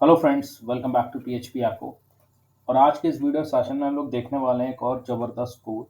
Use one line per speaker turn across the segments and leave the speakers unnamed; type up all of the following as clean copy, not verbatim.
Hello friends, welcome back to PHP आपको। और आज के इस वीडियो सेशन में हम लोग देखने वाले हैं एक और ज़बरदस्त कोड।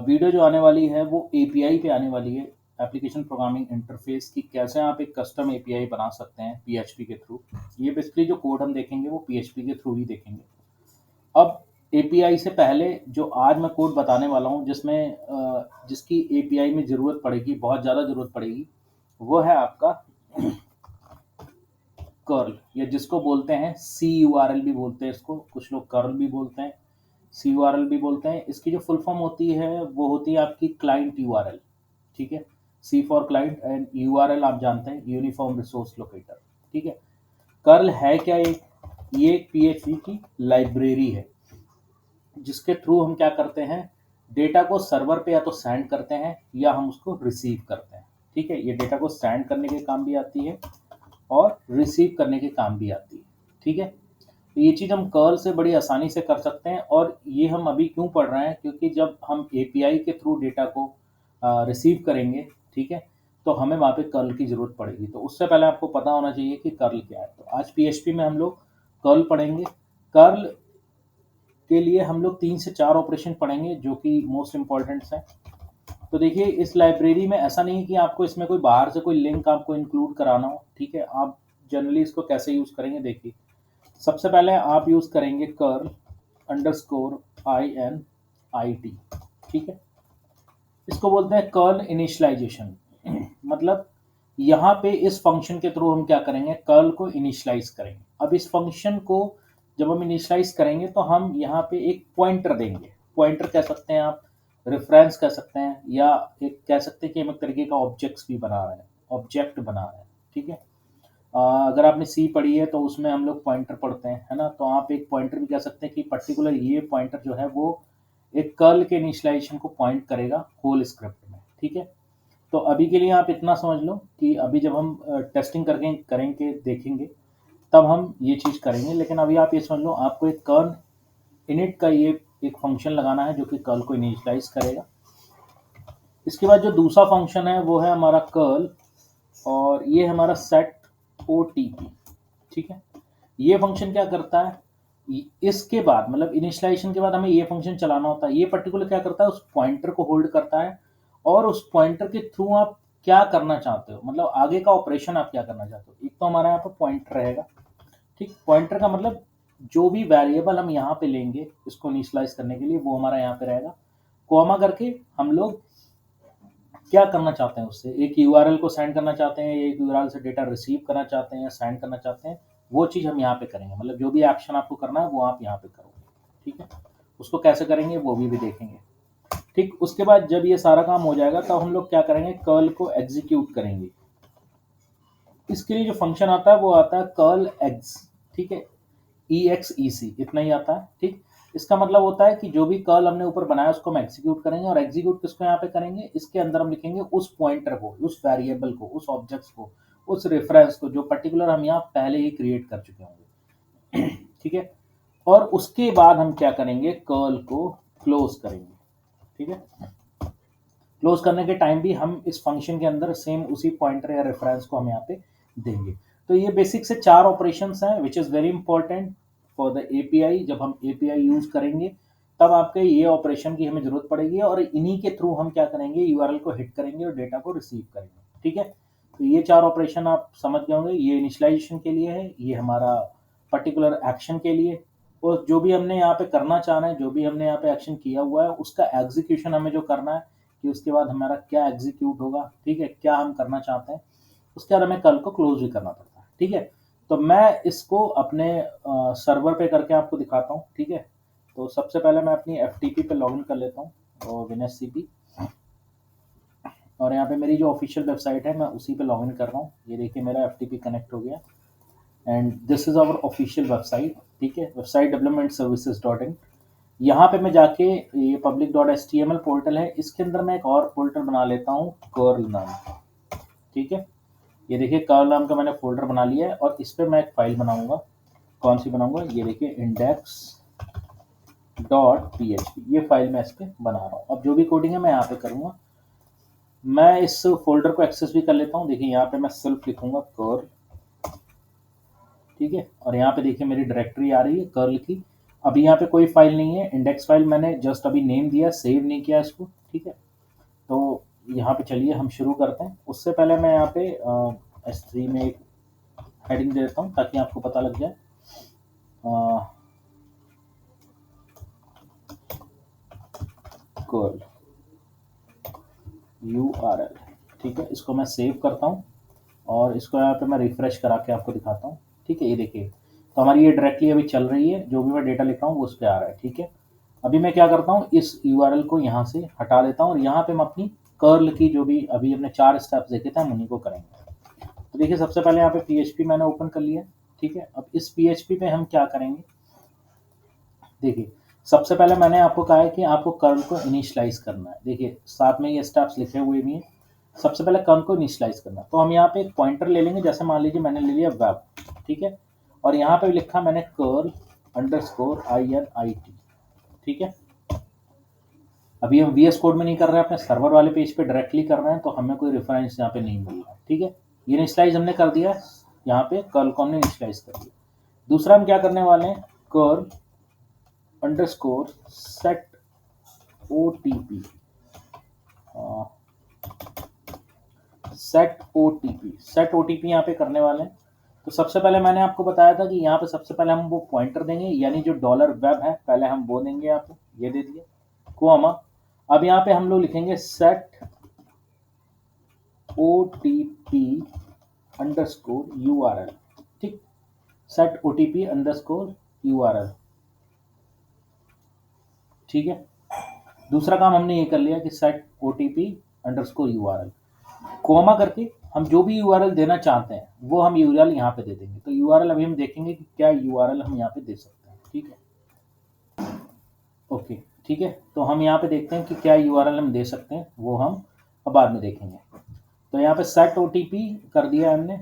वीडियो जो आने वाली है वो एपीआई पे आने वाली है, एप्लीकेशन प्रोग्रामिंग इंटरफेस की कैसे आप एक कस्टम एपीआई बना सकते हैं पीएचपी के थ्रू। ये बेसिकली जो कोड हम देखेंगे वो पीएचपी के थ्रू ही देखेंगे। अब एपीआई से पहले जो आज मैं कोड बताने वाला हूँ जिसकी एपीआई में ज़रूरत पड़ेगी, बहुत ज़्यादा ज़रूरत पड़ेगी, वो है आपका कर्ल, या जिसको बोलते हैं सी यू आर एल भी बोलते हैं इसको, कुछ लोग कर्ल भी बोलते हैं, सी यू आर एल भी बोलते हैं। इसकी जो फुल फॉर्म होती है वो होती है आपकी क्लाइंट यू आर एल। ठीक है, C for client and U R L आप जानते हैं यूनिफॉर्म रिसोर्स लोकेटर। ठीक है, कर्ल है क्या? ये एक पीएचपी की लाइब्रेरी है जिसके थ्रू हम क्या करते हैं, डेटा को सर्वर पे या तो सेंड करते हैं या हम उसको रिसीव करते हैं। ठीक है, ये डेटा को सेंड करने के काम भी आती है और रिसीव करने के काम भी आती है। ठीक है, तो ये चीज़ हम कर्ल से बड़ी आसानी से कर सकते हैं। और ये हम अभी क्यों पढ़ रहे हैं, क्योंकि जब हम एपीआई के थ्रू डेटा को रिसीव करेंगे, ठीक है, तो हमें वहाँ पे कर्ल की ज़रूरत पड़ेगी। तो उससे पहले आपको पता होना चाहिए कि कर्ल क्या है। तो आज पीएचपी में हम लोग कर्ल पढ़ेंगे। कर्ल के लिए हम लोग 3 से 4 ऑपरेशन पढ़ेंगे जो कि मोस्ट इम्पॉर्टेंट्स हैं। तो देखिए, इस लाइब्रेरी में ऐसा नहीं है कि आपको इसमें कोई बाहर से कोई लिंक आपको इंक्लूड कराना हो। ठीक है, आप जनरली इसको कैसे यूज़ करेंगे, देखिए सबसे पहले आप यूज़ करेंगे curl underscore I N I T. ठीक है, इसको बोलते हैं कर्ल इनिशियलाइजेशन। मतलब यहाँ पे इस फंक्शन के थ्रू हम क्या करेंगे, कर्ल को इनिशियलाइज करेंगे। अब इस फंक्शन को जब हम इनिशियलाइज करेंगे तो हम यहाँ पे एक पॉइंटर देंगे। पॉइंटर कह सकते हैं आप, रेफरेंस कह सकते हैं, या एक कह सकते हैं कि हम एक तरीके का ऑब्जेक्ट्स भी बना रहे हैं, ऑब्जेक्ट बना रहे हैं। ठीक है, अगर आपने सी पढ़ी है तो उसमें हम लोग पॉइंटर पढ़ते हैं, है ना। तो आप एक पॉइंटर भी कह सकते हैं कि पर्टिकुलर ये पॉइंटर जो है वो एक कर्ल के इनिशियलाइजेशन को पॉइंट करेगा होल स्क्रिप्ट में। ठीक है, तो अभी के लिए आप इतना समझ लो कि अभी जब हम टेस्टिंग करके करेंगे देखेंगे तब हम ये चीज़ करेंगे। लेकिन अभी आप ये समझ लो, आपको एक कर्ल इनिट का ये एक फंक्शन लगाना है जो कि कर्ल को इनिशियलाइज करेगा। इसके बाद जो दूसरा फंक्शन है वो है हमारा कर्ल, और ये हमारा सेट ओ टी पी। ठीक है, ये फंक्शन क्या करता है, इसके बाद मतलब इनिशियलाइजेशन के बाद हमें ये फंक्शन चलाना होता है। ये पर्टिकुलर क्या करता है, उस पॉइंटर को होल्ड करता है और उस पॉइंटर के थ्रू आप क्या करना चाहते हो, मतलब आगे का ऑपरेशन आप क्या करना चाहते हो। एक तो हमारा यहाँ पर पॉइंटर रहेगा। ठीक, पॉइंटर का मतलब जो भी वेरिएबल हम यहाँ पे लेंगे इसको इनिशियलाइज करने के लिए वो हमारा यहाँ पे रहेगा। कॉमा करके हम लोग क्या करना चाहते हैं, उससे एक यूआरएल को सेंड करना चाहते हैं, एक यूआरएल से डेटा रिसीव करना चाहते हैं या सेंड करना चाहते हैं, वो चीज़ हम यहाँ पे करेंगे। मतलब जो भी एक्शन आपको करना है वो आप यहाँ पे करोगे। ठीक है, उसको कैसे करेंगे वो भी देखेंगे। ठीक, उसके बाद जब ये सारा काम हो जाएगा तब हम लोग क्या करेंगे, कर्ल को एग्जीक्यूट करेंगे। इसके लिए जो फंक्शन आता है वो आता है कर्ल एग्स। ठीक है, ई एक्स ई सी, इतना ही आता है। ठीक, इसका मतलब होता है कि जो भी कर्ल हमने ऊपर बनाया उसको हम एग्जीक्यूट करेंगे। और एग्जीक्यूट किसको यहाँ पे करेंगे, इसके अंदर हम लिखेंगे उस पॉइंटर को, उस वेरिएबल को, उस ऑब्जेक्ट्स को, उस रेफरेंस को जो पर्टिकुलर हम यहाँ पहले ही क्रिएट कर चुके होंगे। ठीक है, और उसके बाद हम क्या करेंगे, कर्ल को क्लोज करेंगे। ठीक है, क्लोज करने के टाइम भी हम इस फंक्शन के अंदर सेम उसी पॉइंटर या रेफरेंस को हम यहाँ पे देंगे। तो ये बेसिक से 4 ऑपरेशंस हैं which is very important for the API. जब हम एपीआई यूज़ करेंगे तब आपके ये ऑपरेशन की हमें ज़रूरत पड़ेगी, और इन्हीं के थ्रू हम क्या करेंगे, यूआरएल को हिट करेंगे और डेटा को रिसीव करेंगे। ठीक है, तो ये 4 ऑपरेशन आप समझ गए होंगे। ये इनिशियलाइजेशन के लिए है, ये हमारा पर्टिकुलर एक्शन के लिए, और जो भी हमने यहाँ पे करना चाह रहे हैं, जो भी हमने यहाँ पे एक्शन किया हुआ है उसका एग्जीक्यूशन हमें जो करना है कि उसके बाद हमारा क्या एग्जीक्यूट होगा। ठीक है, क्या हम करना चाहते हैं, उसके बाद हमें कल को क्लोज भी करना पड़ता है। ठीक है, तो मैं इसको अपने सर्वर पे करके आपको दिखाता हूँ। ठीक है, तो सबसे पहले मैं अपनी एफ पे लॉगिन कर लेता हूँ, और विनएससीपी, और यहाँ पे मेरी जो ऑफिशियल वेबसाइट है मैं उसी पे लॉगिन कर रहा हूँ। ये देखिए मेरा एफ कनेक्ट हो गया, and this is our official website. ठीक है, website development services dot in. यहाँ पे मैं जाके, ये public dot H T M L portal है, इसके अंदर मैं एक और फोल्डर बना लेता हूँ कर्ल नाम। ठीक है, ये देखिए कर्ल नाम का मैंने फोल्डर बना लिया है, और इस पर मैं एक फाइल बनाऊंगा। कौन सी बनाऊंगा, ये देखिए index dot P H P, ये फाइल मैं इस पर बना रहा हूँ। अब जो भी कोडिंग है मैं यहाँ पे करूँगा। मैं इस फोल्डर को एक्सेस भी कर लेता हूँ। देखिए यहाँ पे मैं सिर्फ लिखूंगा कर्ल ठीक है। और यहाँ पे देखिए मेरी डायरेक्टरी आ रही है कर्ल की। अभी यहाँ पे कोई फाइल नहीं है, इंडेक्स फाइल मैंने जस्ट अभी नेम दिया, सेव नहीं किया इसको, ठीक है। तो यहाँ पे चलिए हम शुरू करते हैं। उससे पहले मैं यहाँ पे S3 में एक हेडिंग दे देता हूँ ताकि आपको पता लग जाए। कर्ल URL, ठीक है। इसको मैं सेव करता हूँ और इसको यहाँ पे मैं रिफ्रेश करा के आपको दिखाता हूँ, ठीक है। ये देखिए, तो हमारी ये डायरेक्टली अभी चल रही है, जो भी मैं डेटा लिख रहा हूँ वो उस पर आ रहा है, ठीक है। अभी मैं क्या करता हूँ, इस URL को यहाँ से हटा देता हूँ और यहाँ पे हम अपनी कर्ल की जो भी अभी हमने 4 स्टेप्स देखे थे हम उन्हीं को करेंगे। तो देखिए सबसे पहले यहाँ पे PHP मैंने ओपन कर लिया, ठीक है। अब इस PHP पे हम क्या करेंगे, देखिए सबसे पहले मैंने आपको कहा है कि आपको कर्ल को इनिशियलाइज करना है। देखिए साथ में ये स्टेप्स लिखे हुए भी हैं। सबसे पहले कर्ल को इनिशियलाइज करना है, तो हम यहाँ पे एक पॉइंटर ले लेंगे। जैसे मान लीजिए मैंने ले लिया वेब, ठीक है, और यहाँ पे लिखा मैंने कर्ल _init, ठीक है। अभी हम VS कोड में नहीं कर रहे हैं, अपने सर्वर वाले पेज पे डायरेक्टली कर रहे हैं, तो हमें कोई रेफरेंस यहाँ पे नहीं मिल रहा है, ठीक है। ये इनिशियलाइज हमने कर दिया, यहाँ पे कर्ल को हमने इनिशियलाइज कर दिया। दूसरा हम क्या करने वाले हैं, curl _set OTP, set OTP यहाँ पे करने वाले हैं। तो सबसे पहले मैंने आपको बताया था कि यहाँ पे सबसे पहले हम वो पॉइंटर देंगे, यानी जो $web है पहले हम वो देंगे, यहाँ पे ये दे दिए कोमा। अब यहाँ पे हम लोग लिखेंगे सेट OTP _URL, ठीक, सेट OTP _URL, ठीक है। दूसरा काम हमने ये कर लिया कि सेट OTP _URL, कोमा करके हम जो भी URL देना चाहते हैं वो हम URL यहाँ पे दे देंगे। तो URL अभी हम देखेंगे कि क्या URL हम यहाँ पे दे सकते हैं, ठीक है। ओके, ठीक है, तो हम यहाँ पे देखते हैं कि क्या URL हम दे सकते हैं, वो हम अब बाद में देखेंगे। तो यहाँ पे सेट OTP कर दिया हमने।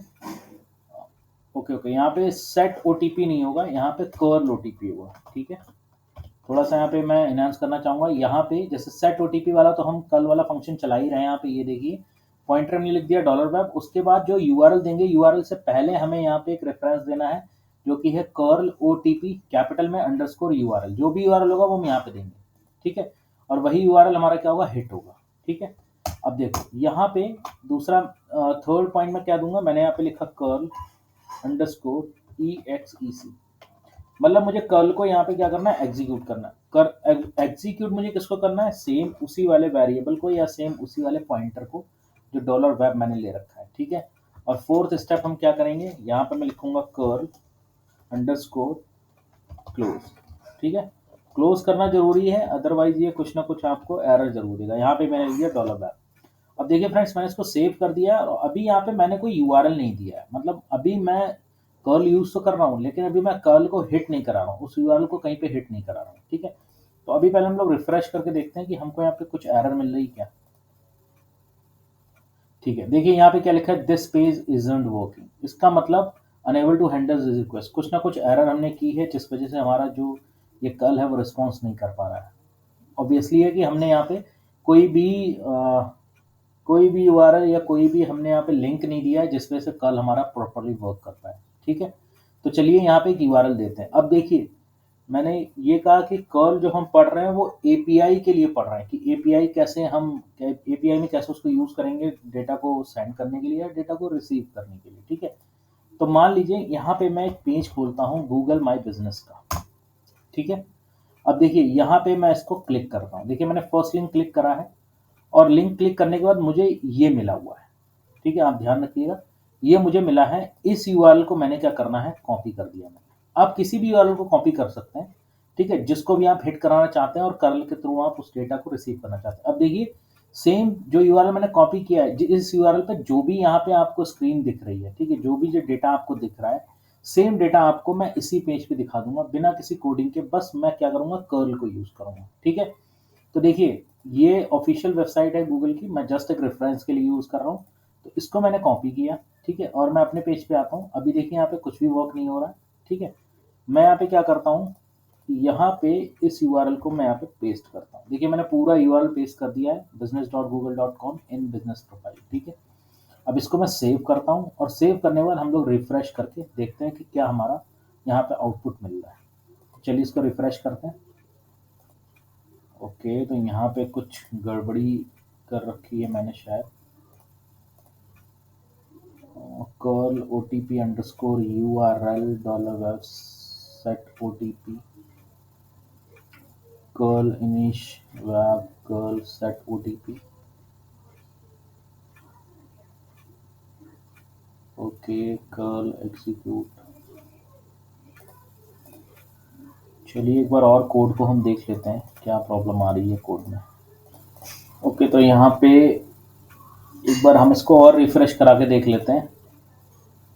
ओके, यहाँ पे सेट OTP नहीं होगा, यहाँ पे कर्ल OTP होगा, ठीक है। थोड़ा सा यहाँ पे मैं एनहांस करना चाहूँगा। यहाँ पे जैसे सेट OTP वाला तो हम कल वाला फंक्शन चला ही रहे हैं। यहाँ पे ये देखिए पॉइंटर हमने लिख दिया $web, उसके बाद जो URL देंगे, URL से पहले हमें यहाँ पे एक रेफरेंस देना है जो कि है कर्ल OTP कैपिटल में _URL। जो भी URL होगा वो हम यहाँ पे देंगे, ठीक है। और वही URL हमारा क्या होगा, हिट होगा, ठीक है। अब देखो यहाँ पे दूसरा थर्ड पॉइंट में क्या दूंगा, मैंने यहाँ पे लिखा कर्ल _exec, मतलब मुझे कर्ल को यहाँ पे क्या करना है, एग्जीक्यूट करना है। कर एग्जीक्यूट मुझे किसको करना है, सेम उसी वाले वेरिएबल को या सेम उसी वाले पॉइंटर को जो $web मैंने ले रखा है, ठीक है। और फोर्थ स्टेप हम क्या करेंगे, यहाँ पे मैं लिखूंगा कर्ल _क्लोज, ठीक है। क्लोज करना जरूरी है, अदरवाइज ये कुछ ना कुछ आपको एरर जरूर देगा। यहाँ पे मैंने लिया $web। अब देखिए फ्रेंड्स, मैंने इसको सेव कर दिया और अभी यहाँ पे मैंने कोई URL नहीं दिया है, मतलब अभी मैं कर्ल यूज तो कर रहा हूँ लेकिन अभी मैं कर्ल को हिट नहीं करा रहा हूँ, उस URL को कहीं पे हिट नहीं करा रहा हूँ, ठीक है। तो अभी पहले हम लोग रिफ्रेश करके देखते हैं कि हमको यहाँ पे कुछ एरर मिल रही क्या, ठीक है। देखिए यहाँ पे क्या लिखा है, दिस पेज इजंट वर्किंग, इसका मतलब unable to handle this request. कुछ ना कुछ एरर हमने की है जिस वजह से हमारा जो ये कर्ल है वो रिस्पॉन्स नहीं कर पा रहा है। ऑब्वियसली है कि हमने यहाँ पे कोई भी URL या कोई भी हमने यहाँ पे लिंक नहीं दिया है जिस वजह से कर्ल हमारा प्रॉपरली वर्क कर पाए, ठीक है। तो चलिए यहाँ पे एक URL देते हैं। अब देखिए मैंने ये कहा कि कर्ल जो हम पढ़ रहे हैं वो API के लिए पढ़ रहे हैं, कि API कैसे हम API में कैसे उसको यूज करेंगे डेटा को सेंड करने के लिए या डेटा को रिसीव करने के लिए, ठीक है। तो मान लीजिए यहाँ पे मैं एक पेज खोलता हूँ गूगल माई बिजनेस का, ठीक है। अब देखिए यहाँ पे मैं इसको क्लिक करता हूँ, देखिए मैंने फर्स्ट लिंक क्लिक करा है और लिंक क्लिक करने के बाद मुझे ये मिला हुआ है, ठीक है। आप ध्यान रखिएगा, ये मुझे मिला है। इस URL को मैंने क्या करना है, कॉपी कर दिया मैंने। आप किसी भी URL को कॉपी कर सकते हैं, ठीक है, जिसको भी आप हिट कराना चाहते हैं और कर्ल के थ्रू आप उस डेटा को रिसीव करना चाहते हैं। अब देखिए सेम जो URL मैंने कॉपी किया है, इस URL पे जो भी यहाँ पे आपको स्क्रीन दिख रही है, ठीक है, जो भी जो डेटा आपको दिख रहा है, सेम डेटा आपको मैं इसी पेज पे दिखा दूंगा बिना किसी कोडिंग के। बस मैं क्या करूंगा, कर्ल को यूज करूंगा, ठीक है। तो देखिए ये ऑफिशियल वेबसाइट है गूगल की, मैं जस्ट एक रेफरेंस के लिए यूज कर रहा हूँ। तो इसको मैंने कॉपी किया, ठीक है, और मैं अपने पेज पे आता हूँ। अभी देखिए यहाँ पे कुछ भी वर्क नहीं हो रहा है, ठीक है। मैं यहाँ पे क्या करता हूँ, यहाँ पे इस URL को मैं यहाँ पे पेस्ट करता हूँ। देखिए मैंने पूरा URL पेस्ट कर दिया है, business.google.com इन बिजनेस प्रोफाइल, ठीक है। अब इसको मैं सेव करता हूँ और सेव करने के बाद हम लोग रिफ्रेश करके देखते हैं कि क्या हमारा यहाँ पे आउटपुट मिल रहा है। तो चलिए इसको रिफ्रेश करते हैं। ओके, तो यहाँ पे कुछ गड़बड़ी कर रखी है मैंने शायद। Curl OTP underscore URL $web set OTP curl init web curl set OTP। Okay, curl execute. चलिए एक बार और कोड को हम देख लेते हैं क्या प्रॉब्लम आ रही है कोड में। ओके, तो यहाँ पे एक बार हम इसको और रिफ्रेश करा के देख लेते हैं।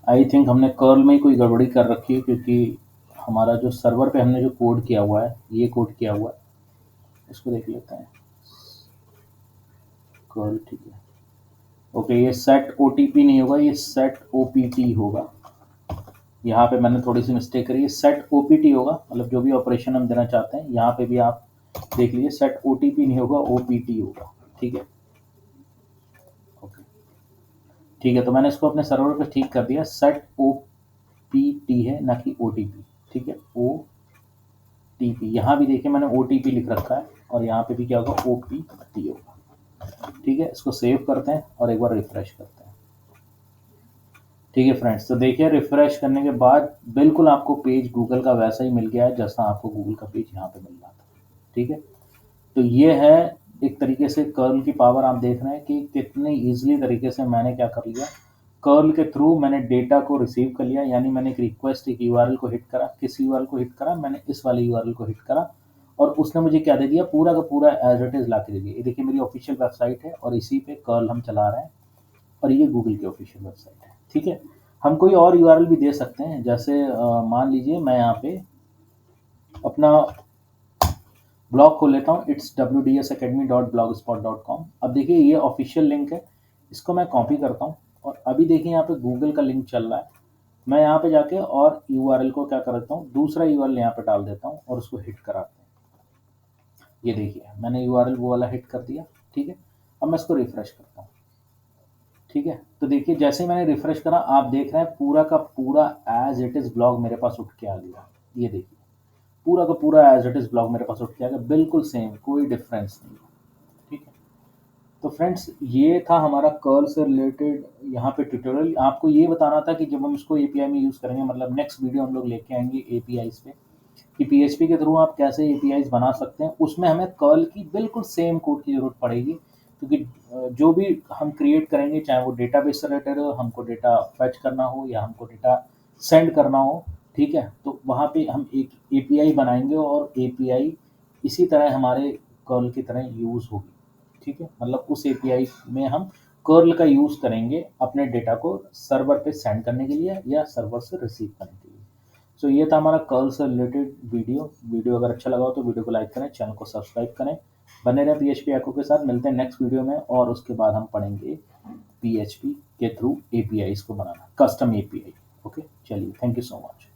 आई थिंक हमने कर्ल में ही कोई गड़बड़ी कर रखी है, क्योंकि हमारा जो सर्वर पे हमने जो कोड किया हुआ है, ये कोड किया हुआ है, इसको देख लेते हैं। कर्ल, ठीक है। ओके, ये सेट OTP नहीं होगा, ये सेट OPT होगा। यहाँ पे मैंने थोड़ी सी मिस्टेक करी है, सेट OPT होगा, मतलब जो भी ऑपरेशन हम देना चाहते हैं। यहाँ पे भी आप देख लीजिए, सेट OTP नहीं होगा, OPT होगा। ठीक है, ओके, ठीक है। तो मैंने इसको अपने सर्वर पे ठीक कर दिया, सेट OPT है ना कि OTP। ठीक है, OTP। यहाँ भी देखिए मैंने OTP लिख रखा है, और यहाँ पे भी क्या होगा, OPT होगा। ठीक है, इसको सेव करते हैं और एक बार रिफ्रेश करते हैं। ठीक है फ्रेंड्स, तो देखिए रिफ्रेश करने के बाद बिल्कुल आपको पेज गूगल का वैसा ही मिल गया है जैसा आपको गूगल का पेज यहाँ पे मिल रहा था। ठीक है, तो ये है एक तरीके से कर्ल की पावर। आप देख रहे हैं कि कितने ईजिली तरीके से मैंने क्या कर लिया, कर्ल के थ्रू मैंने डेटा को रिसीव कर लिया। यानी मैंने एक रिक्वेस्ट, एक URL को हिट करा। किस URL को हिट करा? मैंने इस वाले URL को हिट करा, और उसने मुझे क्या दे दिया, पूरा का पूरा एज इट इज़ ला के दे दिया। ये देखिए मेरी ऑफिशियल वेबसाइट है और इसी पे कर्ल हम चला रहे हैं, और ये गूगल की ऑफिशियल वेबसाइट है। ठीक है, हम कोई और URL भी दे सकते हैं, जैसे मान लीजिए मैं यहाँ पे अपना ब्लॉग खोल लेता हूँ, इट्स wdsacademy.blogspot.com। अब देखिए ये ऑफिशियल लिंक है, इसको मैं कॉपी करता हूँ, और अभी देखिए यहाँ पे गूगल का लिंक चल रहा है। मैं यहाँ पे जाके और URL को क्या करता हूँ, दूसरा URL यहाँ पे डाल देता हूँ और उसको हिट कराते हैं। ये देखिए मैंने URL वो वाला हिट कर दिया। ठीक है, अब मैं इसको रिफ्रेश करता हूँ। ठीक है, तो देखिए जैसे ही मैंने रिफ्रेश करा, आप देख रहे हैं पूरा का पूरा एज इट इज़ ब्लॉग मेरे पास उठ के आ गया। ये देखिए पूरा का पूरा एज इट इज़ ब्लॉग मेरे पास उठ के आ गया, बिल्कुल सेम, कोई डिफरेंस नहीं है। ठीक है, तो फ्रेंड्स ये था हमारा कर्ल से रिलेटेड यहाँ पे ट्यूटोरियल। आपको ये बताना था कि जब हम इसको API में यूज़ करेंगे, मतलब नेक्स्ट वीडियो हम लोग लेके आएंगे APIs पे, कि PHP के थ्रू आप कैसे APIs बना सकते हैं। उसमें हमें कर्ल की बिल्कुल सेम कोड की ज़रूरत पड़ेगी, क्योंकि जो भी हम क्रिएट करेंगे, चाहे वो डेटाबेस से रिलेटेड हो, हमको डेटा फेच करना हो या हमको डेटा सेंड करना हो, ठीक है, तो वहाँ पे हम एक API बनाएंगे, और API इसी तरह हमारे कर्ल की तरह यूज़ होगी। ठीक है, मतलब उस API में हम कर्ल का यूज़ करेंगे अपने डेटा को सर्वर पे सेंड करने के लिए या सर्वर से रिसीव करने के लिए। सो ये था हमारा कर्ल से रिलेटेड वीडियो अगर अच्छा लगा हो तो वीडियो को लाइक करें, चैनल को सब्सक्राइब करें, बने रहें PHP एको के साथ। मिलते हैं नेक्स्ट वीडियो में, और उसके बाद हम पढ़ेंगे PHP के थ्रू APIs को बनाना, कस्टम API। ओके, चलिए, थैंक यू सो मच।